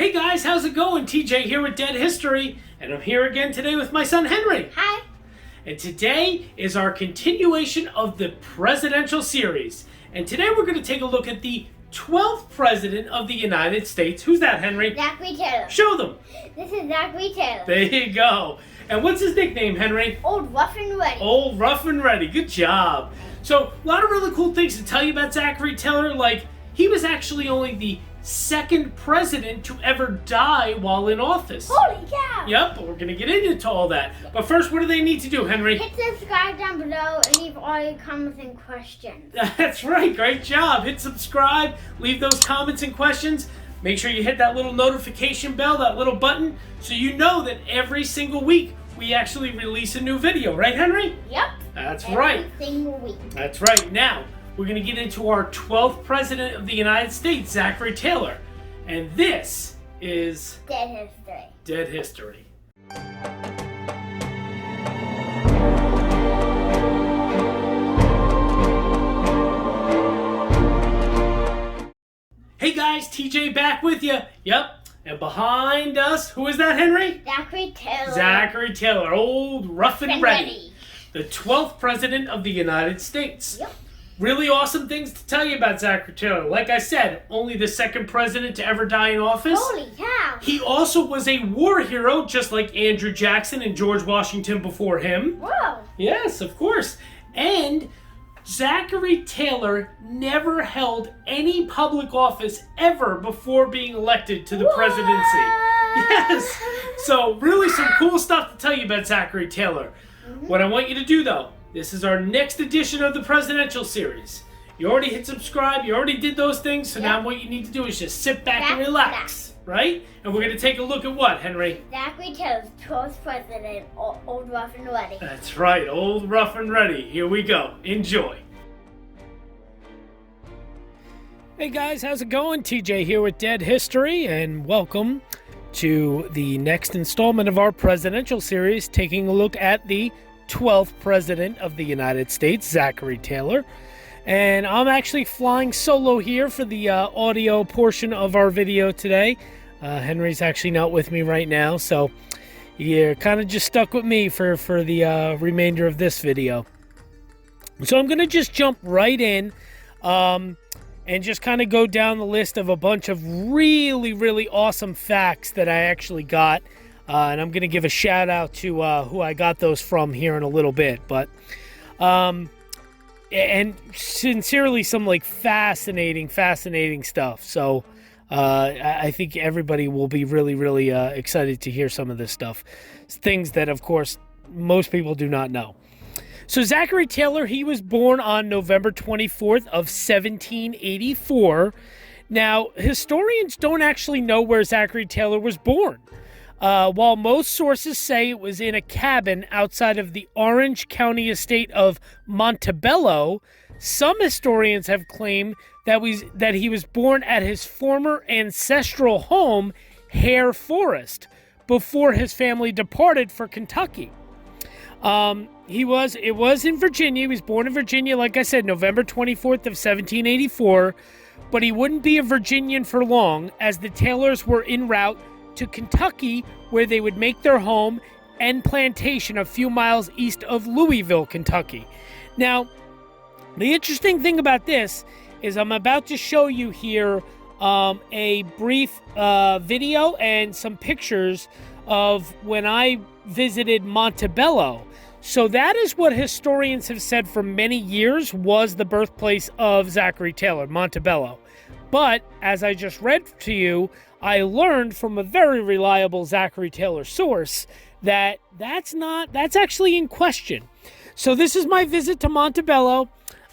Hey guys, how's it going? TJ here with Dead History, and I'm here again today with my son Henry. Hi. And today is our continuation of the presidential series. And today we're going to take a look at the 12th president of the United States. Who's that, Henry? Zachary Taylor. Show them. This is Zachary Taylor. There you go. And what's his nickname, Henry? Old Rough and Ready. Old Rough and Ready. Good job. So, a lot of really cool things to tell you about Zachary Taylor. Like, he was actually only the second president to ever die while in office. Holy cow. Yep, but we're going to get into all that. But first, what do they need to do, Henry? Hit subscribe down below and leave all your comments and questions. That's right. Great job. Hit subscribe. Leave those comments and questions. Make sure you hit that little notification bell, that little button, so you know that every single week we actually release a new video. Right, Henry? Yep. That's right. Every single week. That's right. Now, we're going to get into our 12th president of the United States, Zachary Taylor. And this is Dead History. Dead History. Hey guys, TJ back with you. Yep. And behind us, who is that, Henry? Zachary Taylor. Zachary Taylor, old Rough and Ready. The 12th president of the United States. Yep. Really awesome things to tell you about Zachary Taylor. Like I said, only the second president to ever die in office. Holy cow. He also was a war hero, just like Andrew Jackson and George Washington before him. Whoa. Yes, of course. And Zachary Taylor never held any public office ever before being elected to the presidency. Yes. So really some cool stuff to tell you about Zachary Taylor. What I want you to do, though, this is our next edition of the presidential series. You already hit subscribe. You already did those things. So now what you need to do is just sit back and relax, right? And we're going to take a look at what, Henry? Zachary Taylor's 12th president, Old Rough and Ready. That's right, Old Rough and Ready. Here we go. Enjoy. Hey guys, how's it going? TJ here with Dead History, and welcome to the next installment of our presidential series, taking a look at the 12th president of the United States, Zachary Taylor. And I'm actually flying solo here for the audio portion of our video today. Henry's actually not with me right now, so you're kind of just stuck with me for the remainder of this video. So I'm going to just jump right in and just kind of go down the list of a bunch of really, really awesome facts that I actually got. And I'm going to give a shout out to who I got those from here in a little bit. But, and sincerely, some like fascinating stuff. So I think everybody will be really, really excited to hear some of this stuff. It's things that, of course, most people do not know. So Zachary Taylor, he was born on November 24th of 1784. Now, historians don't actually know where Zachary Taylor was born. While most sources say it was in a cabin outside of the Orange County estate of Montebello, some historians have claimed that he was born at his former ancestral home, Hare Forest, before his family departed for Kentucky. It was in Virginia. He was born in Virginia, like I said, November 24th of 1784, but he wouldn't be a Virginian for long, as the Taylors were en route to Kentucky, where they would make their home and plantation a few miles east of Louisville, Kentucky. Now, the interesting thing about this is I'm about to show you here a brief video and some pictures of when I visited Montebello. So that is what historians have said for many years was the birthplace of Zachary Taylor, Montebello. But as I just read to you, I learned from a very reliable Zachary Taylor source that that's actually in question. So this is my visit to Montebello.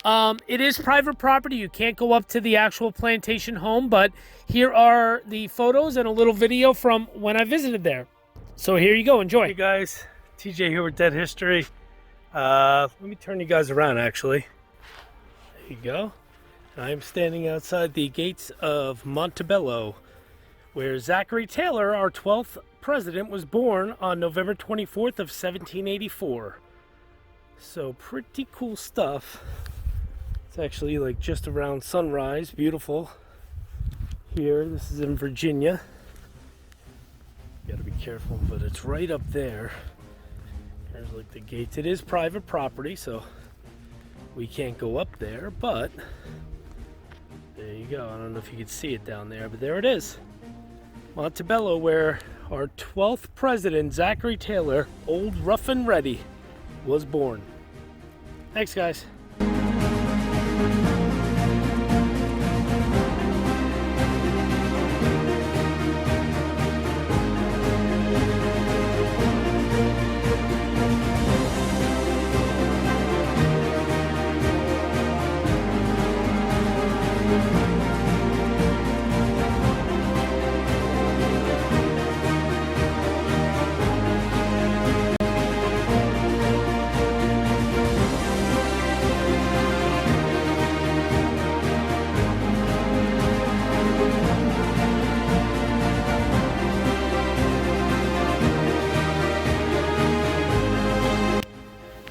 It is private property. You can't go up to the actual plantation home, but here are the photos and a little video from when I visited there. So here you go. Enjoy. Hey guys, TJ here with Dead History. Let me turn you guys around, actually. There you go. I'm standing outside the gates of Montebello, where Zachary Taylor, our 12th president, was born on November 24th of 1784. So pretty cool stuff. It's actually like just around sunrise. Beautiful. Here, this is in Virginia. careful, but it's right up there. There's like the gates. It is private property, so we can't go up there, but there you go. I don't know if you can see it down there, but there it is. Montebello, where our 12th president, Zachary Taylor, old rough and ready, was born. Thanks, guys.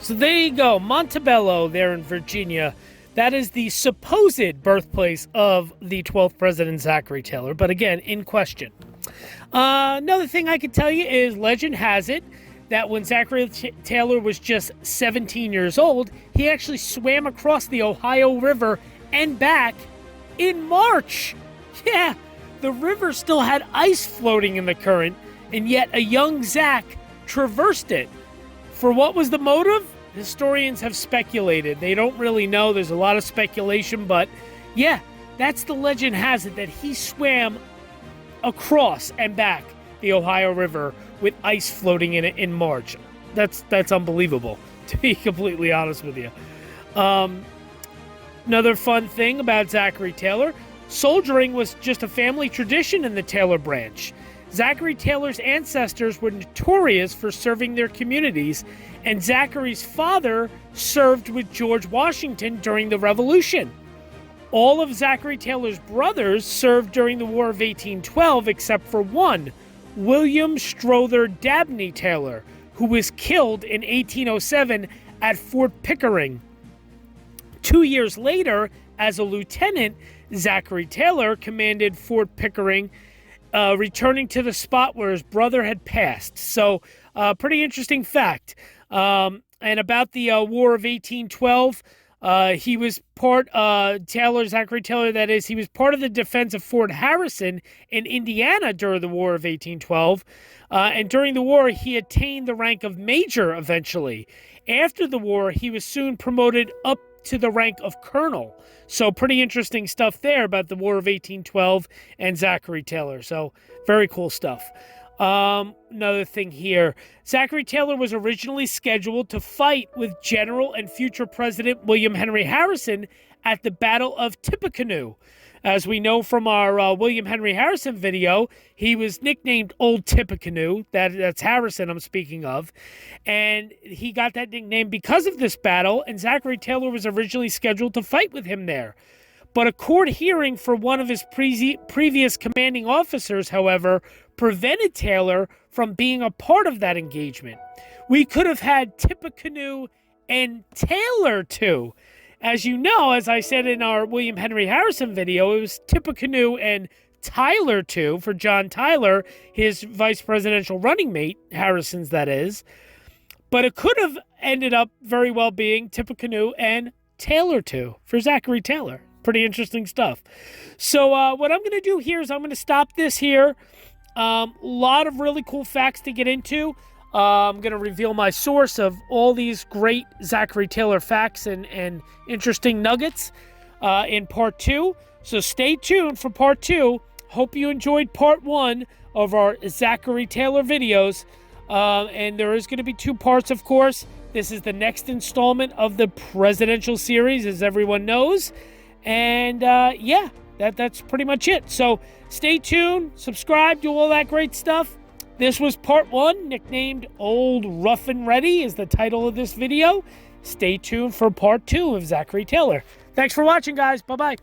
So there you go, Montebello there in Virginia. That is the supposed birthplace of the 12th president, Zachary Taylor, but again, in question. Another thing I can tell you is legend has it that when Zachary Taylor was just 17 years old, he actually swam across the Ohio River and back in March. Yeah, the river still had ice floating in the current, and yet a young Zach traversed it. For what was the motive? Historians have speculated. They don't really know. There's a lot of speculation, but yeah, that's the legend has it, that he swam across and back the Ohio River with ice floating in it in March. That's unbelievable, to be completely honest with you. Another fun thing about Zachary Taylor, soldiering was just a family tradition in the Taylor branch. Zachary Taylor's ancestors were notorious for serving their communities, and Zachary's father served with George Washington during the Revolution. All of Zachary Taylor's brothers served during the War of 1812 except for one, William Strother Dabney Taylor, who was killed in 1807 at Fort Pickering. 2 years later, as a lieutenant, Zachary Taylor commanded Fort Pickering, returning to the spot where his brother had passed. So, pretty interesting fact. And about the War of 1812, he was Zachary Taylor, that is, he was part of the defense of Fort Harrison in Indiana during the War of 1812. And during the war, he attained the rank of major eventually. After the war, he was soon promoted up to the rank of colonel. So pretty interesting stuff there about the War of 1812 and Zachary Taylor. So very cool stuff. Another thing here, Zachary Taylor was originally scheduled to fight with General and future President William Henry Harrison at the Battle of Tippecanoe. As we know from our William Henry Harrison video, he was nicknamed Old Tippecanoe. That's Harrison I'm speaking of. And he got that nickname because of this battle, and Zachary Taylor was originally scheduled to fight with him there. But a court hearing for one of his previous commanding officers, however, prevented Taylor from being a part of that engagement. We could have had Tippecanoe and Taylor too. As you know, as I said in our William Henry Harrison video, it was Tippecanoe and Tyler too, for John Tyler, his vice presidential running mate, Harrison's that is. But it could have ended up very well being Tippecanoe and Taylor too, for Zachary Taylor. Pretty interesting stuff. So what I'm going to do here is I'm going to stop this here. A lot of really cool facts to get into. I'm going to reveal my source of all these great Zachary Taylor facts and interesting nuggets in part 2. So stay tuned for part 2. Hope you enjoyed part 1 of our Zachary Taylor videos. And there is going to be 2 parts, of course. This is the next installment of the presidential series, as everyone knows. And yeah, that's pretty much it. So stay tuned, subscribe, do all that great stuff. This was part 1, nicknamed Old Rough and Ready is the title of this video. Stay tuned for part 2 of Zachary Taylor. Thanks for watching, guys. Bye-bye.